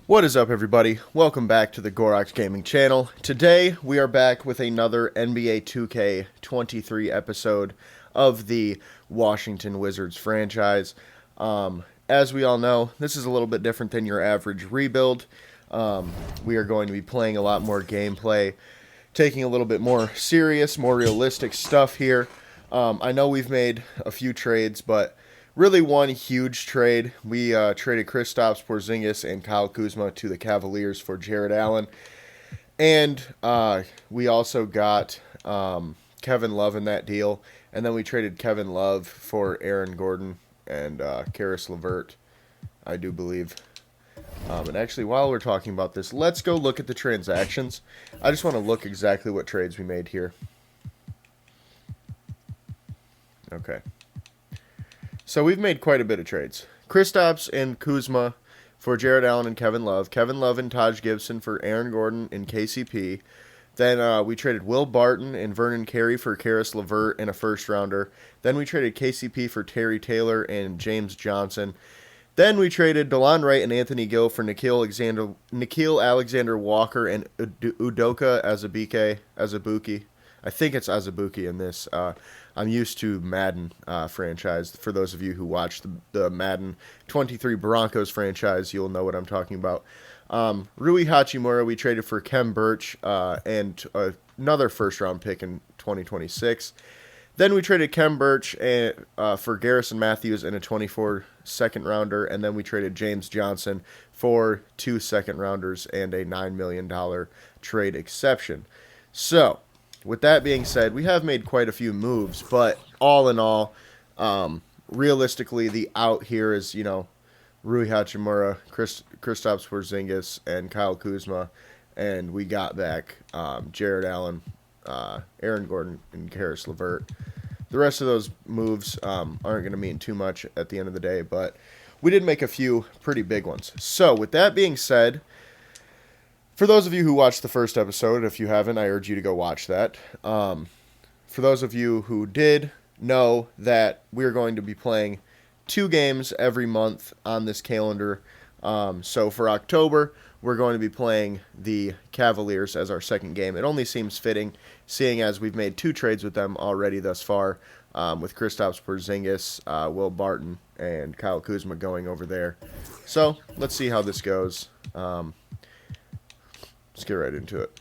What is up, everybody? Welcome back to the Gorox Gaming channel. Today, we are back with another NBA 2K23 episode of the Washington Wizards franchise. As we all know, this is a little bit different than your average rebuild. We are going to be playing a lot more gameplay, taking a little bit more serious, more realistic stuff here. I know we've made a few trades, but really one huge trade. We traded Kristaps Porzingis and Kyle Kuzma to the Cavaliers for Jarrett Allen. And we also got Kevin Love in that deal. And then we traded Kevin Love for Aaron Gordon and Karis LeVert, I do believe. And actually, while we're talking about this, let's go look at the transactions. I just want to look exactly what trades we made here. Okay. So we've made quite a bit of trades. Kristaps and Kuzma for Jarrett Allen and Kevin Love. Kevin Love and Taj Gibson for Aaron Gordon and KCP. Then we traded Will Barton and Vernon Carey for Karis LeVert and a first-rounder. Then we traded KCP for Terry Taylor and James Johnson. Then we traded DeLon Wright and Anthony Gill for Nikhil Alexander Walker and Udoka Azubuike. I think it's Azubuike in this. I'm used to Madden franchise. For those of you who watch the Madden 23 Broncos franchise, you'll know what I'm talking about. Rui Hachimura we traded for Kem Birch and another first-round pick in 2026. Then we traded Kem Birch for Garrison Matthews and a 24 second-rounder. And then we traded James Johnson for 2 second-rounders and a $9 million trade exception. So, with that being said, we have made quite a few moves, but all in all, realistically, the out here is, Rui Hachimura, Kristaps Porzingis, and Kyle Kuzma, and we got back Jarrett Allen, Aaron Gordon, and Karis LeVert. The rest of those moves aren't going to mean too much at the end of the day, but we did make a few pretty big ones. So, with that being said, for those of you who watched the first episode, if you haven't, I urge you to go watch that. For those of you who did, know that we're going to be playing 2 games every month on this calendar. So for October, we're going to be playing the Cavaliers as our second game. It only seems fitting, seeing as we've made 2 trades with them already thus far, with Kristaps Porzingis, Will Barton, and Kyle Kuzma going over there. So let's see how this goes. Let's get right into it.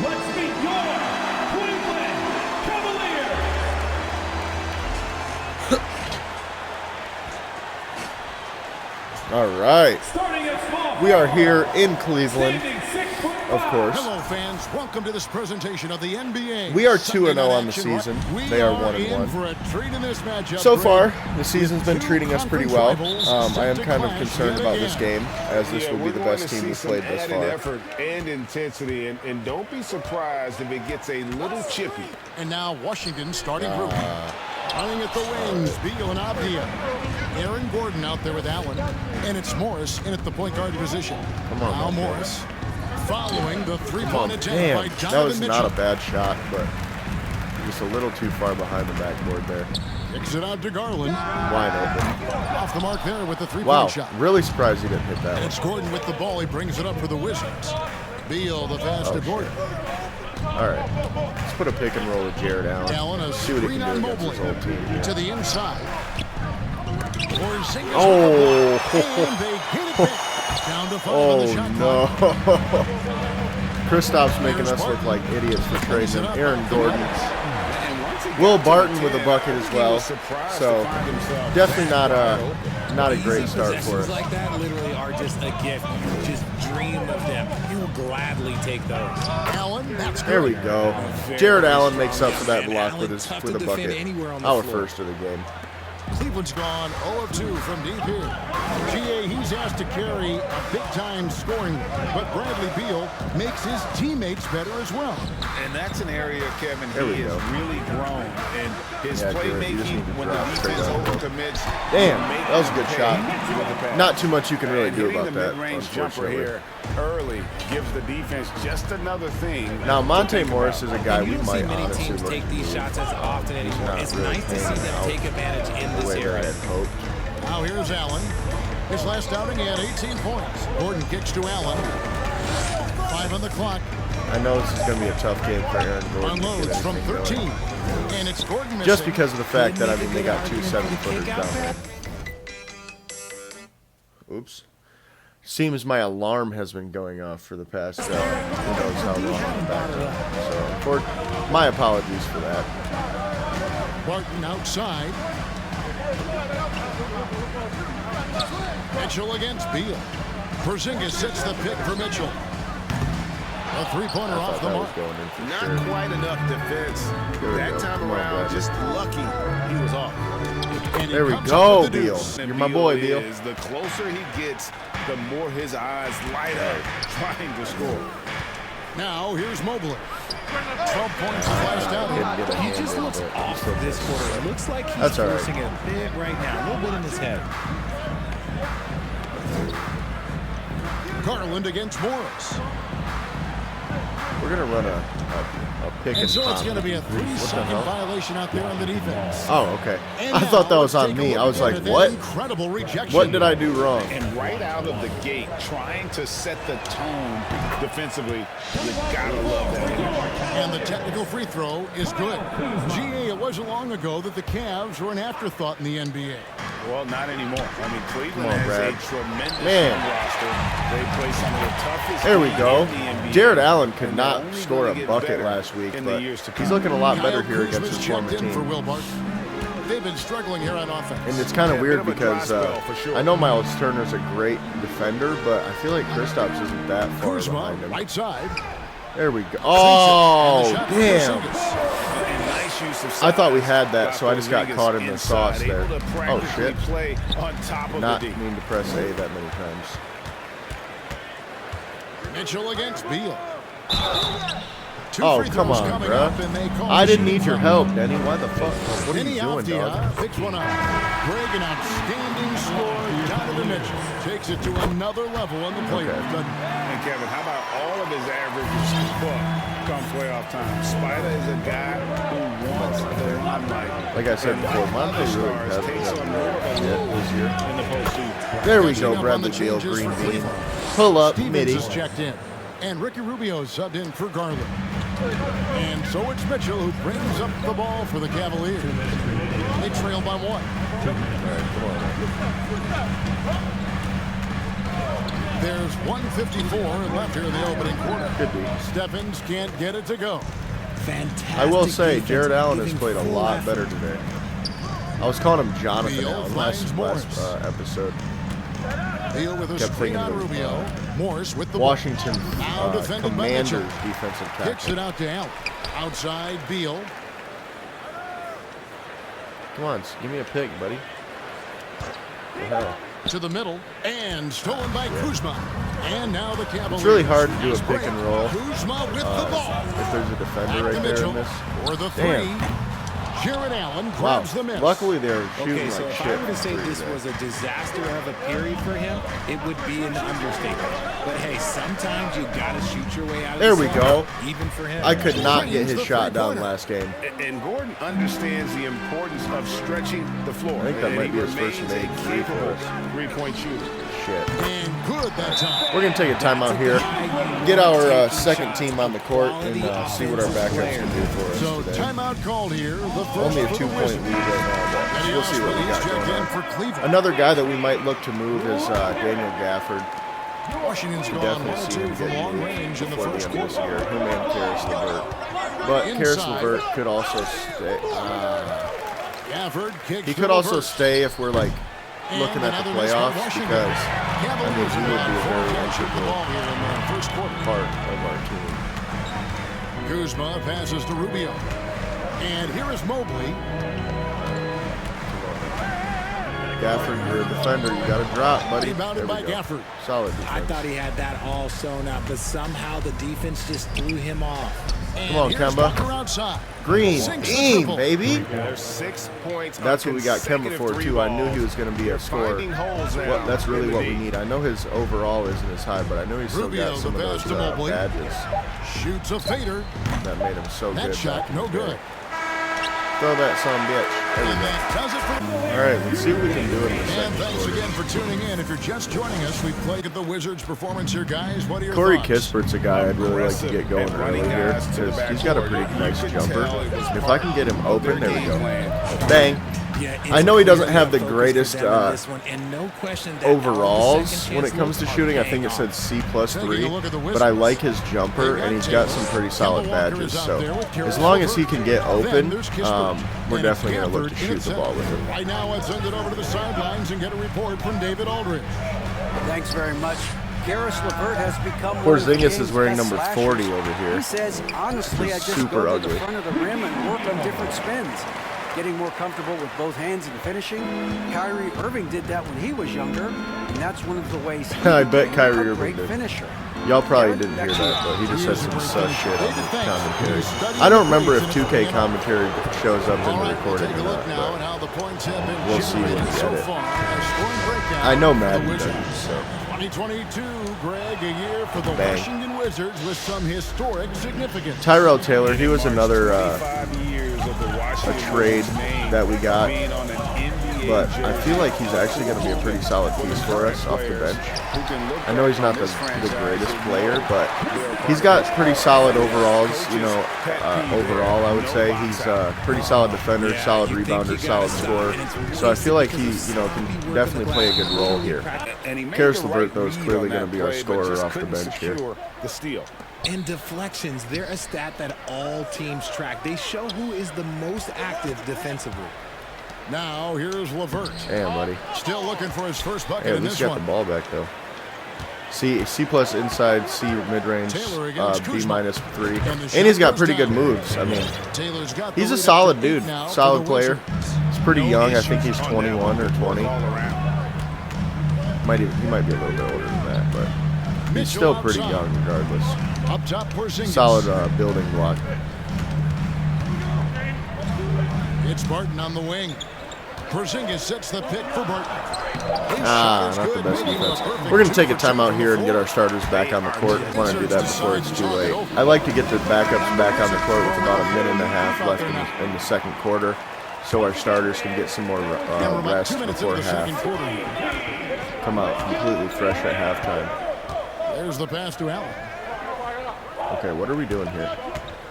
Let's meet your Cleveland Cavaliers. All right. Starting at small We are here in Cleveland, of course. Hello, fans. Welcome to this presentation of the NBA. We are 2-0 on the season. They are 1-1. So far, the season's been treating us pretty well. I am kind of concerned about this game, as this will be the best team we've played thus far. Effort and intensity, and don't be surprised if it gets a little chippy. And now Washington starting group. Running at the wings, Beal and Abdia. Aaron Gordon out there with Allen. And it's Morris in at the point guard position. Come on, now Morris. Following the three-point attempt by Jonathan that was Mitchell. not a bad shot, but just a little too far behind the backboard there. Kicks it out to Garland. Wide open. Off the mark there with the three-point Wow, shot. really surprised he didn't hit that And one. it's Gordon with the ball. He brings it up for the Wizards. Beal, the pass to Gordon. All right, let's put a pick and roll with Jarrett Allen. Allen, a See what he screen can on do against his Mobley. old team. Here. To the inside. Porzingis Oh. and they get it back. Down to 5 on the Oh shot no! clock. Kristaps making us look like idiots for trading him. Aaron Gordon, Will Barton with a bucket as well. So definitely not a great start for us. Like that literally are just a gift. You just dream of them. You will gladly take those. Allen, that's There we good. go. Jarrett Allen makes up for that And block Allen, with tough a to defend bucket. anywhere on the Our floor. first of the game. Cleveland's gone 0 of 2 from deep here. GA, he's asked to carry a big-time scoring, but Bradley Beal makes his teammates better as well. And that's an area, Kevin, There we he go. has really grown. And his Yeah, Jarrett, you just need playmaking to when the drop straight defense down. overcommits. Damn, make that was a him good pay shot. with the pass. Not too much you can really And do hitting about the that, mid-range jumper unfortunately. here early agree. Gives the defense just another thing. Now, to Monte think Morris about. is a guy And we you don't see might many honestly teams look take to these move. shots as often anymore. not It's really nice to see paying them out take advantage in the this way that I area. had hoped. Now here's Allen. His last outing, he had 18 points. Gordon kicks to Allen. 5 on the clock. I know this is going to be a tough game for Aaron Gordon. to get Unloads from anything going. 13. And it's Gordon missing. Just because of the fact that, I Could mean, make they a got good two argument for the 7-footers kick out down there. there. Oops. Seems my alarm has been going off for the past, who knows how long on the back. So, my apologies for that. Barton outside. Mitchell against Beal. Porzingis sets the pick for Mitchell. A three-pointer I off thought the that mark. was going in for Not sure. quite enough defense. There we That go. time Come on, around, Bradley. just lucky he was off. And he There we comes go, up with the Beal. deuce. You're my boy, Beal. Is the closer he gets, the more his eyes light up trying to score. Now here's Mobley. 12 points his last outing. Didn't get a He hand just in, looks but he off still this did. quarter. It looks like he's That's all right. forcing it a bit right now. A little bit in his head. Garland against Morris. We're going to run a pick And so it's pop. going to be a What the 3-second hell? violation out there on the defense. Oh, okay. And I thought that now was let's on take a me. I look was like, at that what? Incredible rejection. What did I do wrong? And right out of the gate, trying to set the tone defensively, you gotta love that. And the technical free throw is good. GA, it wasn't long ago that the Cavs were an afterthought in the NBA. Well, not anymore. I mean, Cleveland Come on, has Brad. a tremendous Man. young roster. They play some of the toughest There we teams go. in the NBA. Jarrett Allen could And they're not only score a gonna get bucket better last week, in the but years to he's come. looking a lot better Kyle here against Kuzma's his former checked in for team. Will Barton. They've been struggling here on offense. And it's kind of Yeah, weird bit of a dry because spell, for sure. I know Miles Turner's a great defender, but I feel like Kristaps isn't that far Kuzma, behind him. right side. There we go. Sinks it. Oh, And the shot for damn. Porzingis. And nice use of I thought we size had that, by so I just got Porzingis caught in the inside, sauce there. able to Oh, practically shit. play on top of Not the D. mean to press A that many times. Mitchell against Beal. Two Oh, free come throws on, coming bruh. up, and they call I the didn't shooting need your foul. help, Denny. Why the fuck? What are Denny you doing, dog? Avdia picks one up. Greg, an outstanding score. Donovan Mitchell takes it to another level on the play. Okay. And Kevin, how about all of his averages come playoff time? Spider is a guy who wants the limelight. Like I said before, Monte really Stars hasn't takes done on more of a yet role this year. in the postseason. There we Catching go, up on Bradley the Beal, changes green for bean. Cleveland. Pull up, Stevens midi. is checked in. And Ricky Rubio subbed in for Garland. And so it's Mitchell who brings up the ball for the Cavaliers. They trail by one. There's 1:54 left here in the opening quarter. Could be. Stephens can't get it to go. Fantastic. I will say, defense, Jarrett Allen has giving played a full lot effort. better today. I was calling him Jonathan Beal Allen finds last Morris. episode. Beal with a Kept screen thinking on of, Rubio. Morris with the Washington Now defended by Commanders Mitchell. defensive ball. Kicks it tackle. out to Allen. Outside Beal. Come on, give me a pick, buddy. The hell? To the middle. And stolen by Kuzma. And now the Cavaliers. It's really hard to do a Fast pick and break. roll. Kuzma with the ball. If there's a defender Back to right there Mitchell in this. for the three. Damn. Jarrett Allen Wow. grabs the miss. Luckily, they're shooting Okay, so like if shit. I were to say from three this there. was a disaster of a period for him, it would be an understatement. But hey, sometimes you gotta shoot your way out of There the we slump, go. even for him. I could not get his the shot down three-pointer. last game. And Gordon understands the importance of stretching the floor. I think that and might he be his first remains made a three for capable us. three-point shooter. Shit. And good that time. We're going to take a timeout here, get our second team on the court, and see what our backups can do for us So today. timeout called here. The first Only a for the 2-point Wizards. lead right now, but we'll see what we He's got checked going in on. for Cleveland. Another guy that we might look to move is Daniel Gafford. Washington's We gone 1 definitely or see 2 him from getting long moved range in the before the first end of this quarter. year. Him and Karis LeVert. But Karis Inside. LeVert could also stay. Gafford kicks He to could also LeVert. stay if we're like looking And at the another miss by playoffs Washington. because Cavaliers he would have be a got very 4 catches the integral ball here in the first quarter. part of our team. Kuzma passes to Rubio. And here is Mobley. Gafford, you're a defender. You got to drop, buddy. Rebounded by Gafford. Solid I defense. thought he had that all sewn up, but somehow the defense just threw him off. Come on, Here's Kemba. Tucker outside. Green, Sinks the team, triple. baby. There's 6 points. That's what we got Kemba for, too. I knew he was going to be a scorer. That's really what we need. I know his overall isn't as high, but I know he's still Rubio, got some the of those basketball boy. badges Shoots a fader. that made him so That good. shot, back in no the day. good. Throw that son of a bitch. There we And go. that does it for. All right, let's see what we can do in the And second thanks quarter. again for tuning in. If you're just joining us, we played at the Wizards' performance here, guys. What are your Corey thoughts? Kispert's a guy I'd really like to get going early here because he's got a pretty nice jumper. If I can get him open, there we go. Bang. Yeah, I know he doesn't have the focused greatest them on this one, and no question that overalls all the second when it chance comes to moves shooting. are I think it paying said C+3, Taking a look at the but I Wizards. like his jumper, and he's got some pretty solid Kemba Walker badges. is out So there with Jarrett as long as he Silver. can get Then open, there's Kisper. we're And definitely it's going to look to Gafford shoot in the ball with him. Right now, let's send it over to the sidelines and get a report from David Aldridge. Thanks very much. Garris LeVert has become one of the Porzingis game's is wearing best number slashers. 40 over here. He says, honestly, I just Super go to ugly. the front of the rim and work on different spins. Getting more comfortable with both hands in the finishing. Kyrie Irving did that when he was younger, and that's one of the ways he I bet became Kyrie a Irving great did. finisher. Y'all probably Jarrett, didn't hear back that, to you. but he just said some sus shit on the David, thanks. commentary. I don't remember if 2K commentary shows up in All the right, we'll recording take a or look now not, at how the points have been We'll see when we generated so get it. far. A scoring breakdown I know for the Madden Wizards. doesn't, so. 2022, Greg, a year for the Bang. Washington Wizards with some historic significance. Tyrell Taylor, he was another 25 years of the Washington trade Wizards name that we got, being on an NBA but I jersey. feel like he's actually going to be a pretty solid piece for us off the bench. I know he's not the greatest player, but he's got pretty solid overalls, overall, I would say. He's a pretty solid defender, solid rebounder, solid scorer. So I feel like he, can definitely play a good role here. Karis LeVert, though, is clearly going to be our scorer off the bench here. The steal. And deflections, they're a stat that all teams track. They show who is the most active defensively. Now, here's LeVert. Damn, buddy. Still looking for his first bucket Hey, at in least this got the one. ball back, though. C plus inside, C mid-range, Taylor against B Kuzma. minus 3. And the And shot he's got goes pretty down. good moves. I mean, Taylor's got he's the a lead solid after 8 dude, now for solid the player. Wizards. He's pretty No young. I think issues he's on 21 or that one. 20. All around. He might be a little bit older than that, but he's Mitchell still pretty outside. young regardless. Up top, Porzingis. Solid building block. It's Barton on the wing. Porzingis sets the pick for Barton. Not the best defense. We're going to take a timeout here and get our starters back on the court. I want to do that before it's too late. I like to get the backups back on the court with about a minute and a half left in the second quarter so our starters can get some more rest before half. Come out completely fresh at halftime. There's the pass to Allen. Okay, what are we doing here?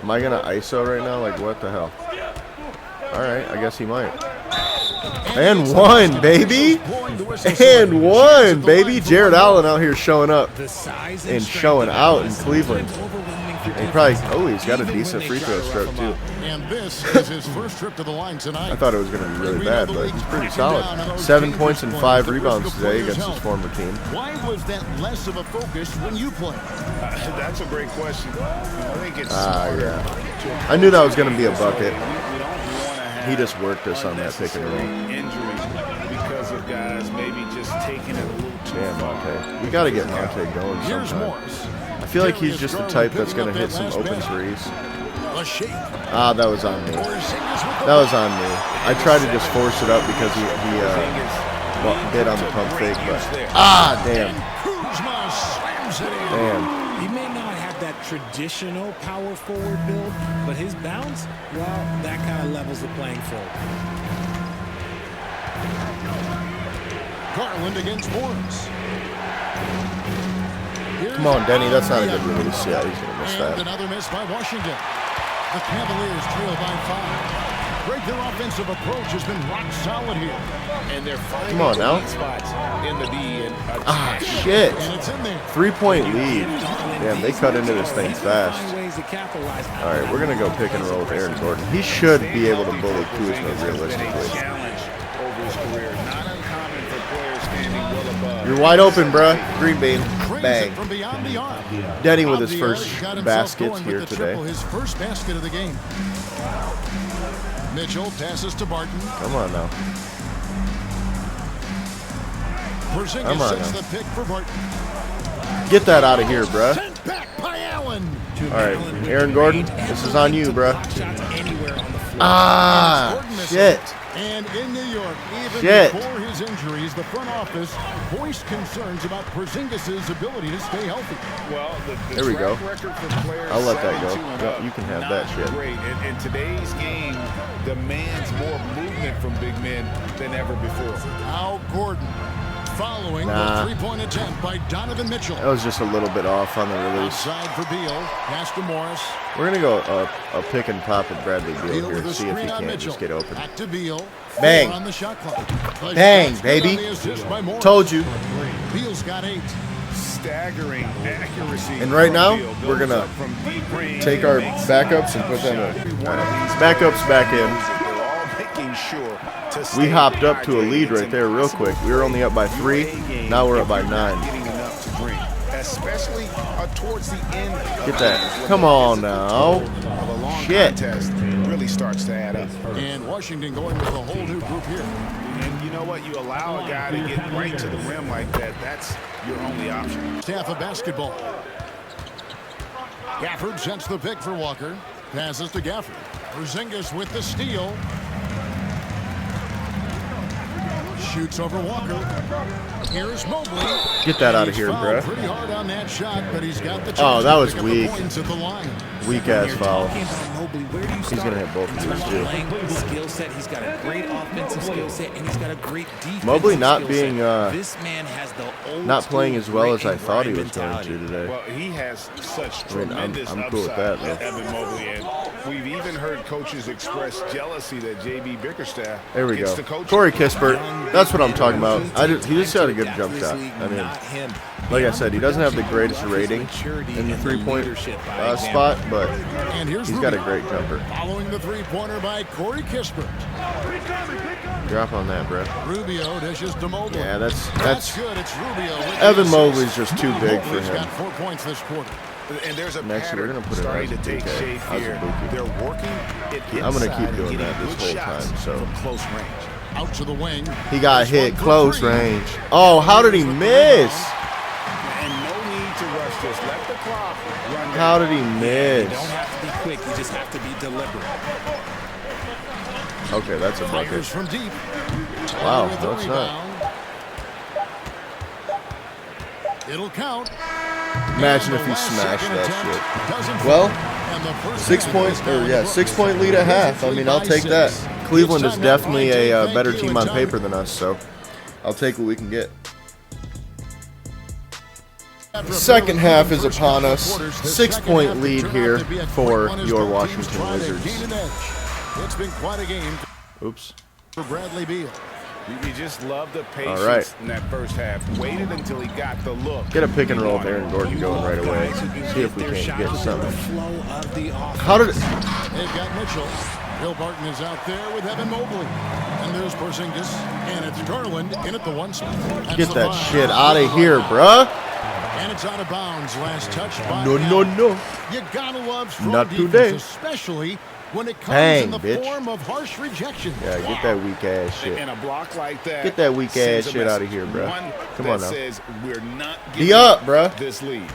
Am I going to ISO right now? Like, what the hell? All right, I guess he might. And one, baby. And one, baby. Jarrett Allen out here showing up The size and strength showing of out in Dallas, Cleveland. sometimes overwhelming for And he probably, defense, he's got a even when decent they free try throw to stroke rough too. him up. And this is his first trip to the line tonight. I thought it was going to be really We bad, know the but league's he's pretty cracking solid. down on those 7 dangerous points and plays. 5 The rebounds risk of today players' against his health. former team. Why was that less of a focus when you played? That's a great question. I think it's Yeah. I knew that was going to be a bucket. We don't want to have He just worked us on that pick and roll. injury because of guys maybe just taking it a little too Damn, far. Monte. We got to get Monte going Here's sometime. Morris. I feel like he's just the type that's going to hit some open threes. A shake. That was on me. Porzingis with the That was on me. I tried to just force it up because he bid on the pump fake, but damn. Kuzma slams it in. Damn. He may not have that traditional power forward build, but his bounce, well, that kind of levels the playing field. Garland against Morris. Come on, Denny. That's not a good release. Yeah, he's going to miss And that. another miss by Washington. The Cavaliers trail by 5. Greg, their offensive approach has been rock solid here. And they're finding Come on now. weak spots in the D and Shit. And it's in there. 3-point lead. Damn, they cut into this thing fast. Find ways to capitalize. All right, we're going to go pick and roll with Aaron Gordon. He should be able to bully Kuzma a realistically. challenge over his career. Not uncommon for players standing well above. You're wide open, bruh. Green bean. Cranes Bang. it from beyond the arc. Denny with his Abdiel first got himself baskets going here with the today. triple, his first basket of the game. Mitchell passes to Barton. Come on now. Porzingis Come on sets now. the pick for Barton. Get that out of here, bruh. Sent back by Allen. All right, Aaron Gordon, this is on you, bruh. Shots anywhere on the floor. Ah, Gordon misses. shit. And in New York, even Shit. before his injuries, the front office voiced concerns about Porzingis' ability to stay healthy. Well, the There we go. track record for players I'll let that go. 72 and Yep, up, you can have not that shit. Great. And today's game demands more movement from big men than ever before. Now Gordon, following Nah. the three-point attempt by Donovan Mitchell. That was just a little bit off on the release. Outside for Beal, pass to Morris. We're going to go a pick and pop with Bradley Beal Beal here with and a see if he screen on can't Mitchell. just get open. Back to Beal. Bang. 4 on the shot clock. The Bang, shot's good baby. on the assist by Morris. Told you. Beal's got 8. Staggering accuracy. And right from now, Beal. we're Goes gonna up from deep range take and our makes backups and a put them shot. in. Every one of these Backups back in. They're all making sure to We stay hopped up to a hydrated. lead It's right there real impossible quick. We were only up by to 3. play a game Now we're up if by you're not 9. getting enough to drink, especially towards the end. of Get that. games when Come the on physical now. toll of a long Shit. contest really starts to add up. And Washington going with a whole new group here. And you know what? You allow a guy to get right to the rim like that. That's your only option. Staff of basketball. Gafford sets the pick for Walker. Passes to Gafford. Porzingis with the steal. Shoots over Walker. Here's Mobley. Get that out of He's here, fouled bruh. Pretty hard on that shot, but he's got the chance Oh, that to was pick up the weak. points at the line. Weak ass You're foul. talking about Mobley. Where do you He's start? gonna hit both of In terms these, too. playing skill set, he's got a great offensive skill set, and he's got a great defensive Mobley not skill being, set. This man has the old not playing school as well as grit I and thought he grind was going to mentality. today. Well, he has such I mean, tremendous I'm cool with upside, that, though. Evan Mobley, and we've even heard coaches express jealousy that JB Bickerstaff There we gets go. to coach. Corey Kispert. That's what I'm talking about. He just got a good jump shot. I mean, like I said, he doesn't have the greatest rating in the three-point spot, but And here's he's got a Rubio. great jumper. Following the three-pointer by Corey Kispert. Drop on that, bro. Rubio dishes to Mobley. Yeah, that's good. It's Rubio. With the Evan assist. Mobley's just too big for Mobley's him. got 4 points this quarter. And there's a Next, we're pattern gonna put it starting to as take DK, shape as here. Azubuike. They're working it I'm gonna inside keep and doing getting that this good whole shots time, so. from close range. Out to the wing. He got This hit one for close 3. range. Oh, how did he miss? And no need to rush this. Let the clock run down. How did he You miss? don't have to be quick. You just have to be deliberate. Okay, that's a Fires bucket. from deep. Wow, With the no, it's not. rebound. It'll count. Imagine And if the he last smashed second that attempt shit. doesn't Well, fall. And the first 6 half points, goes down or to yeah, Brooklyn. 6-point lead at half. I mean, I'll take that. Cleveland is definitely a better team on paper than us, so I'll take what we can get. Second half is upon us. 6-point lead here for your Washington Wizards. It's been quite a game Oops. for Bradley Beal. You just love the patience All right. in that first half. Waited until he got the look. Get a pick and roll with Aaron Gordon going right away. Guys who can See if we their can't shot get within the something. flow of the offense. How did it? They've got Mitchell. Bill Barton is out there with Evan Mobley. And there's Porzingis. And it's Garland in at the 1 spot. That's Get the that five. shit out of here, bruh. And it's out of bounds. Last touch by No, no, Allen. no. You gotta love strong Not defense, today. especially when it comes Bang, in the bitch. form of harsh rejection. Yeah, get that weak ass shit. And a block like that. Get that weak sends ass a shit outta message. here, bro. One Come that on now. says we're not Be giving up, bruh. this lead.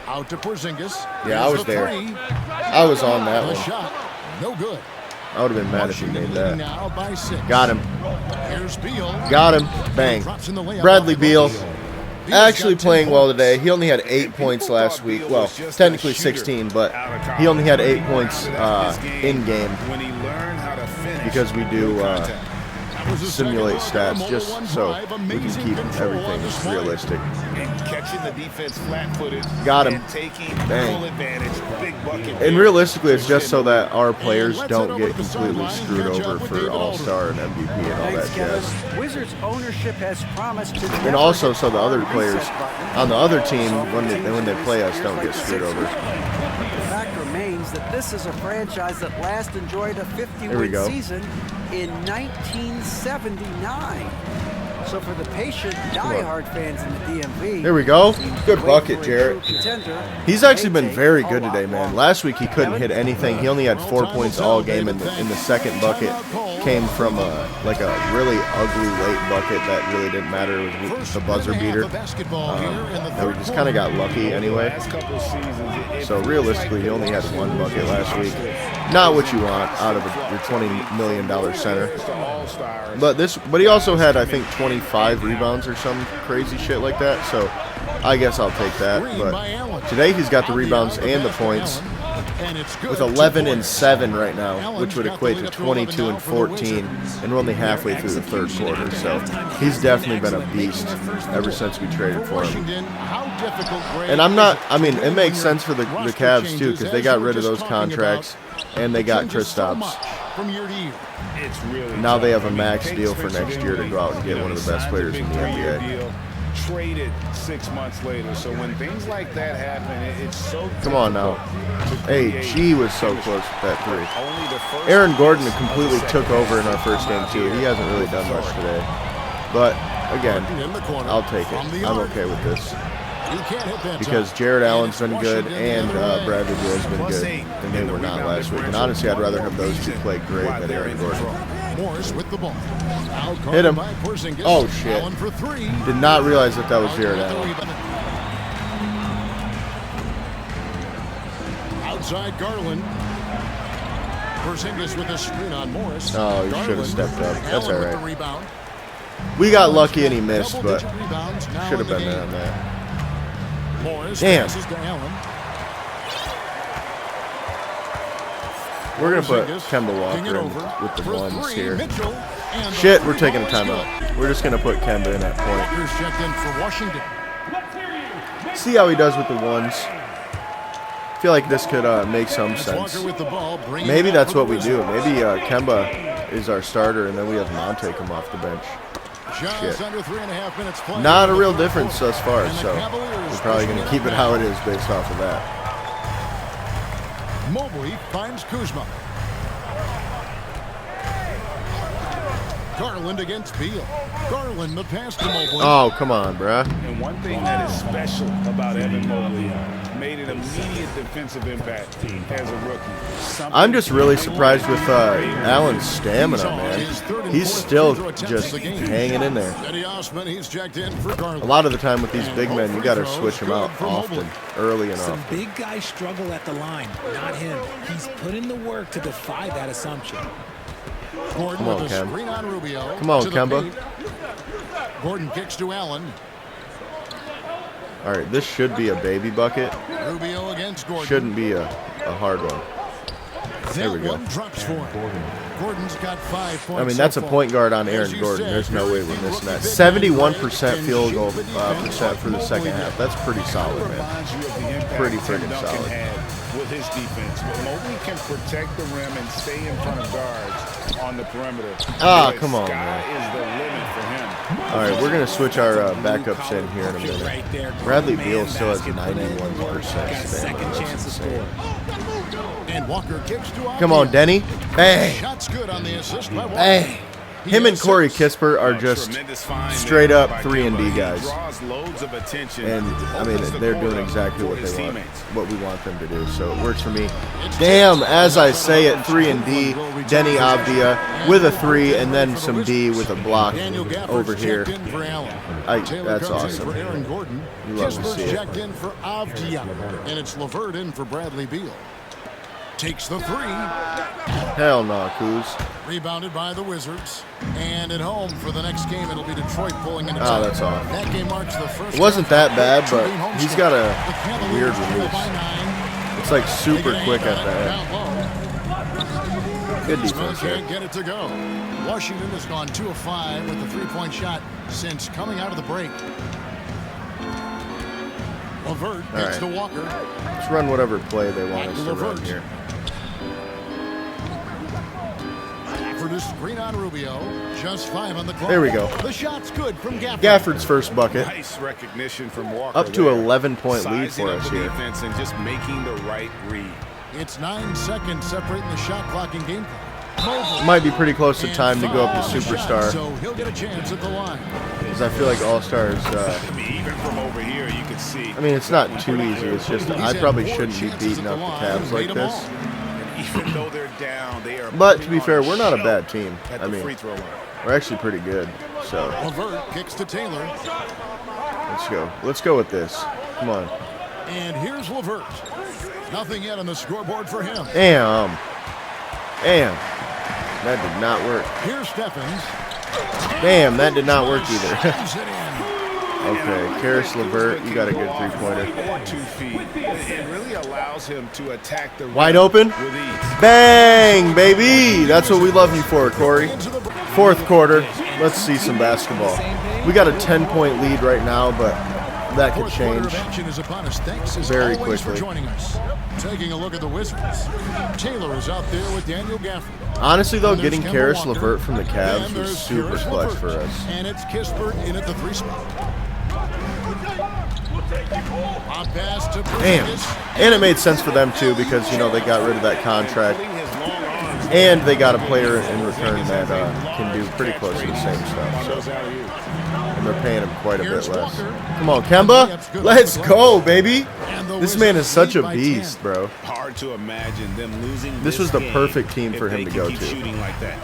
Out to Porzingis. Yeah, I Here's was the there. three. I was on that The one. shot, no good. I would have been mad if he Washington made leading that. now by 6. Got him. Here's Beal. Got him. Bang. Drops in the layup Bradley off the Beal. glass. Beal's Actually got 10 playing well points. today. He only had 8 points last week. Well, technically 16, but he only had 8 points in game When he learned how to finish because we do contact. That was his simulate second stats block, just one so drive, we can amazing keep control on everything this play. realistic. And catching the defense flat-footed. Got him. And taking Bang. full advantage. Big bucket. And there. realistically, it's just so that our players let's don't head get over to the completely sideline and screwed catch up over with for David All-Star and MVP and all Thanks, that jazz. Kevin. Wizards ownership has promised to And never also hit so the other reset players button. on the other team, when they play us, don't get screwed over. The fact remains that this is a franchise that last enjoyed a There we 50-win go. season in 1979. So for the patient, diehard fans in the DMV, There we go. seems Good to wait bucket, for a Jarrett. true contender, He's actually been they very take good a lot today, man. longer. Last week he couldn't Kevin? hit anything. He only had 4 points all game in the second bucket. came from like a really ugly late bucket that really didn't matter. It was the buzzer beater. And we just kind of got lucky anyway. So realistically, he only had one bucket last week. Not what you want out of your $20 million center. But he also had, I think, 25 rebounds or some crazy shit like that. So I guess I'll take that. But today he's got the rebounds and the points. With 11 and 7 right now, which would equate to 22 and 14, and we're only halfway through the third quarter. So he's definitely been a beast ever since we traded for him. And I mean, it makes sense for the Cavs too, because they got rid of those contracts and they got Kristaps. Now they have a max deal for next year to go out and get one of the best players in the NBA. Traded 6 months later. So when things like that happen, it's so come on now. Hey, G was so close with that three. Aaron Gordon completely took over in our first game too. He hasn't really done much today. But again, I'll take it. I'm okay with this. Because Jarrett Allen's been good and Bradley Beal's been good. And they were not last week. And honestly, I'd rather have those two play great than Aaron Gordon. Morris with the ball. Hit him. Oh, shit. Did not realize that was Jarrett Allen. Outside Garland. Porzingis with a screen on Morris. Oh, he should have stepped up. That's all right. We got lucky and he missed, but should have been there on that. Damn. We're going to put Kemba Walker in with the ones here. Shit, we're taking a timeout. We're just going to put Kemba in at point. See how he does with the ones. I feel like this could make some sense. Maybe that's what we do. Maybe Kemba is our starter and then we have Monte come off the bench. Shit. Not a real difference thus far, so we're probably going to keep it how it is based off of that. Mobley finds Kuzma. Garland against Beal. Garland the pass to Mobley. Oh, come on, bruh. And one thing that is special about Evan Mobley, made an immediate defensive impact as a rookie. I'm just really surprised with Allen's stamina, man. He's still just hanging in there. A lot of the time with these big men, you got to switch them out often, early and often. Some big guys struggle at the line, not him. He's put in the work to defy that assumption. Gordon Come on, with a Kem. screen on Rubio. Come on, Kemba. Gordon kicks to Allen. All right, this should be a baby bucket. Rubio against Gordon. Shouldn't be a hard one. There we go. One drops for him. Gordon's got 5 points. I mean, that's a point guard on Aaron Gordon. There's no way we're missing that. 71% field goal percent for the second half. That's pretty solid, man. Pretty friggin' solid. With his defense, but Mobley can protect the rim and stay in front of guards on the perimeter. Ah, come on, man. Is the limit for him. All right, we're going to switch our backups in here in a minute. Bradley Beal still has 91%. Second chance to score. And Walker kicks to Come on, Denny. Hey. Shots good on the assist by Walker. Hey. Him and Corey Kisper are just straight up 3-and-D guys. And, I mean, they're doing exactly what they want, what we want them to do. So it works for me. Damn, as I say it, 3-and-D, Denny Avdia with a 3, and then some D with a block over here. That's awesome. You love to see it. Checked in for Avdia, and it's LeVert in for Bradley Beal. Takes the 3. Hell no, Kuz. Rebounded by the Wizards. And at home for the next game, it'll be Detroit pulling in. Oh, that's off. That game marks the first. It wasn't that bad, but he's got a weird release. It's like super quick at the end. Good defense there. Can't get it to go. Washington has gone 2 of 5 with the 3-point shot since coming out of the break. LeVert gets to Walker. Let's run whatever play they want us to run here. For the screen on Rubio, just 5 on the clock. There we go. The shot's good from Gafford. Gafford's first bucket. Nice recognition from Walker. Up to 11-point lead for us here. Defense and just making the right read. It's 9 seconds separating the shot clock and game clock. Might be pretty close to time to go up to superstar. So he'll get a chance at the line. Because I feel like all-stars. Even from over here, you can see. I mean, it's not too easy. It's just I probably shouldn't be beating up the Cavs like this. Even though they're down, they are. But to be fair, we're not a bad team. At I the mean, free throw line. we're actually pretty good. So LeVert kicks to Taylor. let's go. Let's go with this. Come on. And here's LeVert. Nothing yet on the scoreboard for him. Damn. Damn. That did not work. Here's Stephens. Damn, that did not work either. Slams it in. Okay, Karis LeVert, you got a good three-pointer. Or 2 feet. It really allows him to attack the Wide rim open. with ease. Bang, baby. That's what we love you for, Corey. Fourth quarter. Let's see some basketball. We got a 10-point lead right now, but that could Fourth quarter change of action is upon us. Thanks as very always for quickly. joining us. Taking a look at the Wizards. Taylor is out there with Daniel Gafford. Honestly, though, And there's getting Kemba Karis Walker. LeVert from the Cavs And was there's super Karis clutch LeVert. for us. And it's Kispert in at the 3 spot. A pass to Damn. Porzingis. And it made sense for them, too, because, you know, they got rid of that contract. And they got a player in return that can do pretty close to the same stuff. So. And they're paying him quite a bit less. Come on, Kemba. Let's go, baby. This man is such a beast, bro. Hard to imagine them losing. This was the game perfect team if for him they to can go keep to. shooting like that.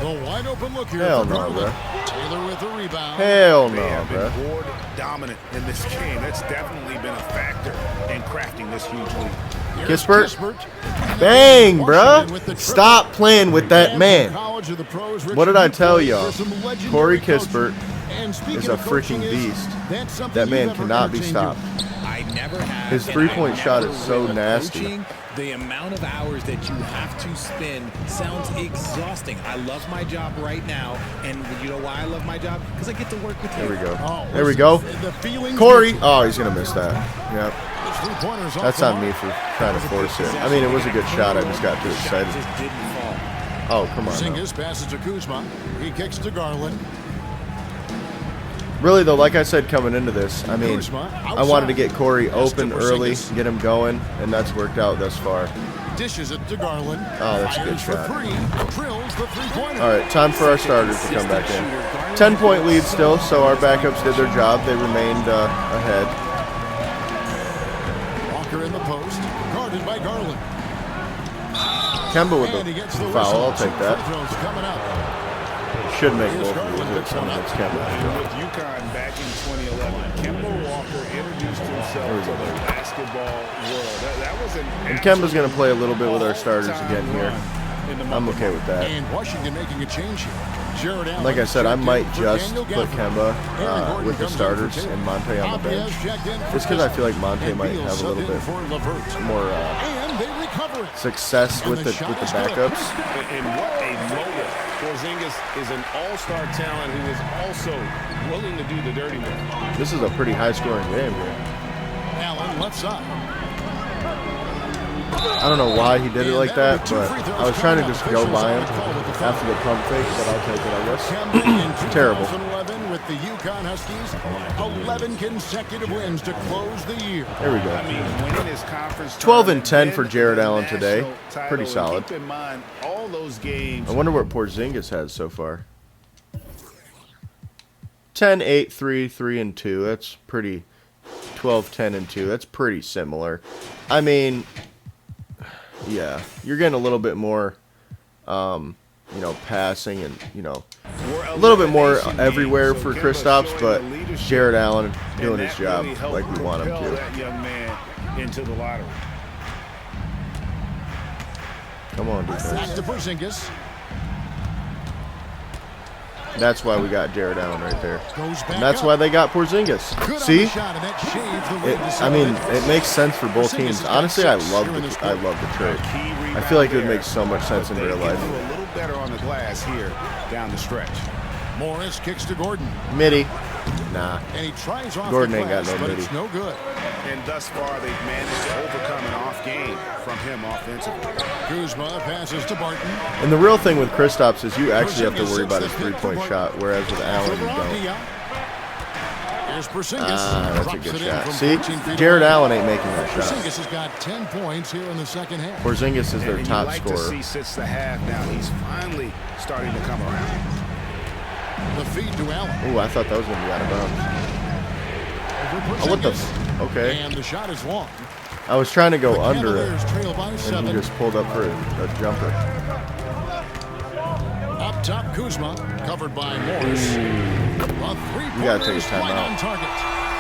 The wide open look here. Hell for no, Garland. bro. Taylor with the rebound. Hell They no, have bro. been board dominant in this game. That's definitely been a factor in crafting this huge lead. Here's Kispert. Bang, Washington with the bruh. triple. Stop playing with that And man. from College of the Pros, What did I tell Richard y'all? for some legendary Corey coaching. Kispert And speaking is a of coaching freaking beast. that's something That man you've ever cannot be entertained stopped. I never have. His and three-point I shot never is so will. nasty. Coaching, the amount of hours that you have to spend sounds exhausting. I love my job right now, and you know why I love my job? Because I get to work with you. There we go. Oh, There we listen, go. the feelings Corey. mutual. Oh, he's going to miss that. Yep. His three-pointers off That's the on mark. me for trying to force it. I mean, it was a good shot. I just got too The shot excited. just didn't fall. Oh, come on. now. Porzingis passes to Kuzma. He kicks to Garland. Really, though, like I said coming into this, I mean, Kuzma I wanted to outside. get Corey Pass to open early, Porzingis. get him going, and that's worked out thus far. Dishes it to Garland. Oh, that's a good Fires shot. for three. Drills the three-pointer. All right, time for our starters to come back in. 10-point lead still, so our backups did their job. They remained ahead. Walker in the post. Guarded by Garland. Kemba with And he gets the the foul. I'll whistle. take that. Free throws coming up. Should make Here's both of Garland these with hits. one up. It's Kemba. With UConn back in 2011, Kemba Walker introduced himself to the basketball world. That was an And Kemba's going to play a little bit with our starters again here. in the month I'm of okay with that. And Washington making a change here. Jarrett Allen Like I said, I checked in might for just Daniel put Gafford. Kemba Aaron Gordon with the comes in for starters Taylor. and Monte on the bench. Papias checked in for Just because I feel like Kispert. Monte And might Beal have a little subbed in bit for LeVert. more And they recover it. success And with the the shot is backups. And what a motor. Porzingis is an all-star talent who is also willing to do the dirty work. This is a pretty high-scoring game here. Allen left side. I don't know why he did it like that, but I was trying to just go by him after the pump fake, but I'll take it, I guess. Kemba in Terrible. 2011 with the UConn Huskies. 11 consecutive wins to close the year. There we I go. mean, winning his conference 12 and tournament, 10 for then Jarrett the Allen today. national title, Pretty and solid. Keep in mind, all those games I wonder what Porzingis has so far. 10, 8, 3, 3, and 2. That's pretty. 12, 10, and 2. That's pretty similar. I mean, yeah, you're getting a little bit more, passing and, a little bit more everywhere for Kristaps, but Jarrett Allen doing his job like we want him to. That young man into the lottery. Come on, Back defense. to Porzingis. That's why we got Jarrett Allen right there. Goes back And that's up. why they got Porzingis. Good on See? the shot, and that shaves the way to I mean, celebrate. it makes sense for both Porzingis teams. has got Honestly, I 6 love here in this the quarter. trade. Key I rebound feel like it would there, make so much sense in but real they can life. do a little better on the glass here down the stretch. Morris kicks to Gordon, Midi. Nah. and he tries off Gordon the ain't got glass, no but midi. it's no good. And thus far, they've managed to overcome an off game from him offensively. Kuzma passes to Barton. And the real thing with Kristaps is you actually have to worry about his three-point shot, whereas with Allen, you don't. Here's Porzingis. Ah, that's a Drops good it in shot. from See? 14 feet Jared away. Allen ain't making that shot. Porzingis has got 10 points here in the second half. Porzingis is their And top you like to scorer. see since the half now, he's finally starting to come around. The feed to Allen. Ooh, I thought that was going to be out of bounds. Over Oh, what the? Porzingis. Okay. And the shot is long. I was trying to go under it, Cavaliers trail by and 7. he just pulled up for a jumper. Up top, Kuzma, covered by Morris. We gotta take a timeout. On target.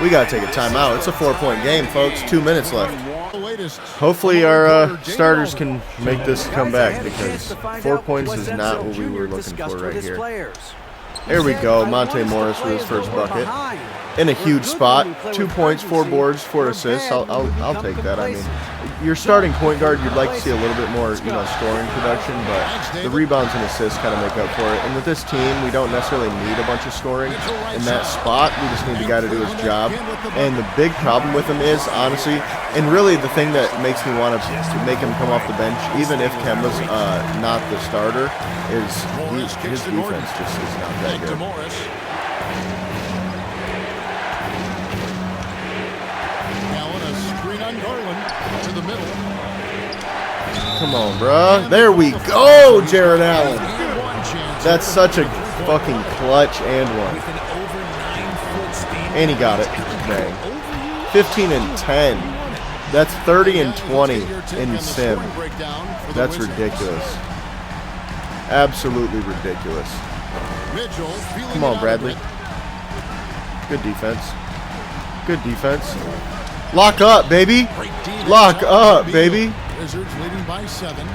We got to take a timeout. It's a 4-point game, folks. 2 minutes left. The latest. Hopefully our starters can make this come back, because 4 points is not what we were looking for right here. There we go. Monte Morris with his first bucket. In a huge spot. 2 points, 4 boards, 4 assists. I'll take that. I mean, your starting point guard, you'd like to see a little bit more, scoring production, but the rebounds and assists kind of make up for it. And with this team, we don't necessarily need a bunch of scoring in that spot. We just need the guy to do his job. And the big problem with him is, honestly, and really the thing that makes me want to make him come off the bench, even if Kemba's not the starter, is his defense just is not that good. To the middle. Come on, bruh. There we go, Jarrett Allen. That's such a fucking clutch and one. And he got it. Dang. 15 and 10. That's 30 and 20 in sim. That's ridiculous. Absolutely ridiculous. Come on, Bradley. Good defense. Good defense. Lock up, baby. Lock up, baby. Wizards leading by 7.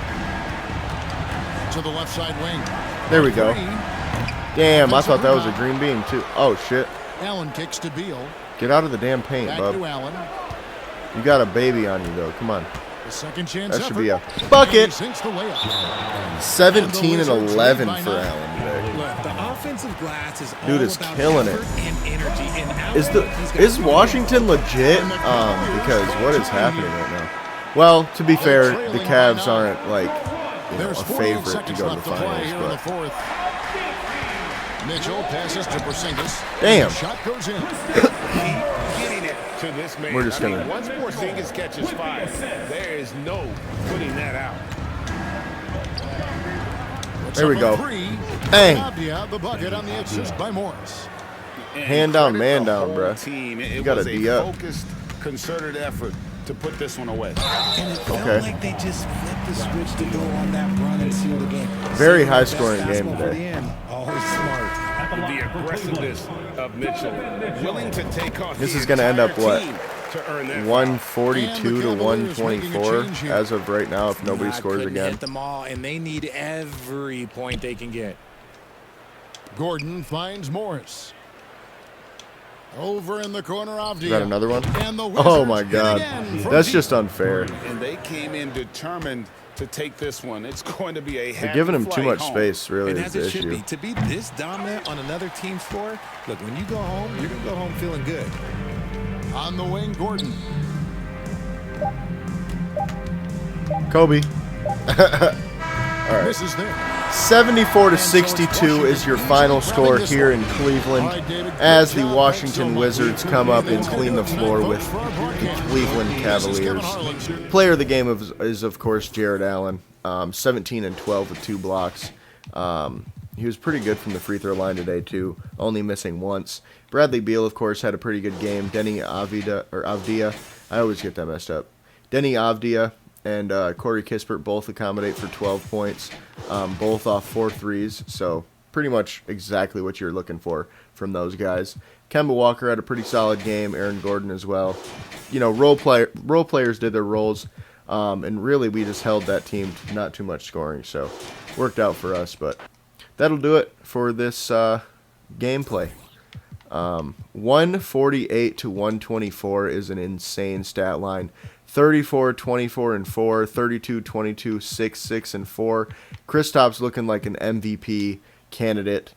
To the left side wing. There we go. Damn, I thought that was a green bean, too. Oh, shit. Allen kicks to Beal. Get out of the damn paint, Back bub. to Allen. You got a baby on you, though. Come on. The second chance That should effort. be a bucket. Sinks the layup. 17 and 11 for Allen today. Look, the offensive glass is Dude all is about killing it. effort and energy. And Allen, Is Washington legit? Because what is happening right now? Well, to be fair, the Cavs aren't like There's a 48 favorite to seconds go to the left to play finals, here in the but fourth. Mitchell passes to Porzingis. Damn. Shot goes in. Getting it to this man. We're just I mean, gonna- once Porzingis catches fire, there is no putting that out. There we go. Bang. Bang. The bucket on the assist by Morris. Hand down, man down, whole bruh. Team. It You gotta was D a up. focused, concerted effort to put this one away. And it felt Okay. like they just flipped the switch to go on that run and seal the game. Very Saving the high best scoring game basketball for today. the end. Always smart. The aggressiveness of Mitchell, willing to take on This the is gonna end up entire what? team to earn that 142 to And the Cavaliers 124 making a change here. as of right now if nobody Not scores couldn't again. hit them all, and they need every point they can get. Gordon finds Morris. Over in the corner of Is that another one? And the Oh Wizards my hit god. again from That's deep. just unfair. And they came in determined to take this one. It's going to be a They're happy giving him too flight much home. space, really, And is as the it should issue. be, to be this dominant on another team's floor, look, when you go home, you're going to go home feeling good. On the wing, Gordon. Kobe. This is there. 74 to 62 is your final score here in Cleveland as the Washington Wizards come up and clean the floor with the Cleveland Cavaliers. Player of the game is of course Jarrett Allen, 17 and 12 with 2 blocks. He was pretty good from the free throw line today too, only missing once. Bradley Beal of course had a pretty good game. Denny Avdia, I always get that messed up. Denny Avdia and Corey Kispert both accommodate for 12 points, both off 4 threes, so pretty much exactly what you're looking for from those guys. Kemba Walker had a pretty solid game, Aaron Gordon as well. You know, role players did their roles, and really we just held that team to not too much scoring, so worked out for us, but that'll do it for this gameplay. 148 to 124 is an insane stat line. 34, 24, and 4, 32, 22, 6, 6, and 4. Kristaps looking like an MVP candidate,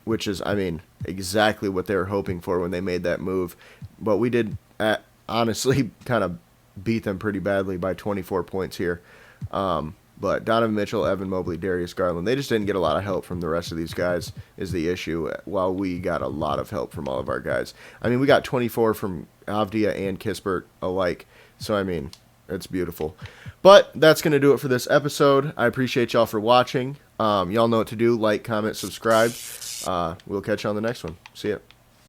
which is, I mean, exactly what they were hoping for when they made that move. But we did, honestly, kind of beat them pretty badly by 24 points here. But Donovan Mitchell, Evan Mobley, Darius Garland, they just didn't get a lot of help from the rest of these guys is the issue, while we got a lot of help from all of our guys. I mean, we got 24 from Avdia and Kispert alike, so I mean, it's beautiful. But that's going to do it for this episode. I appreciate y'all for watching. Y'all know what to do. Like, comment, subscribe. We'll catch you on the next one. See ya.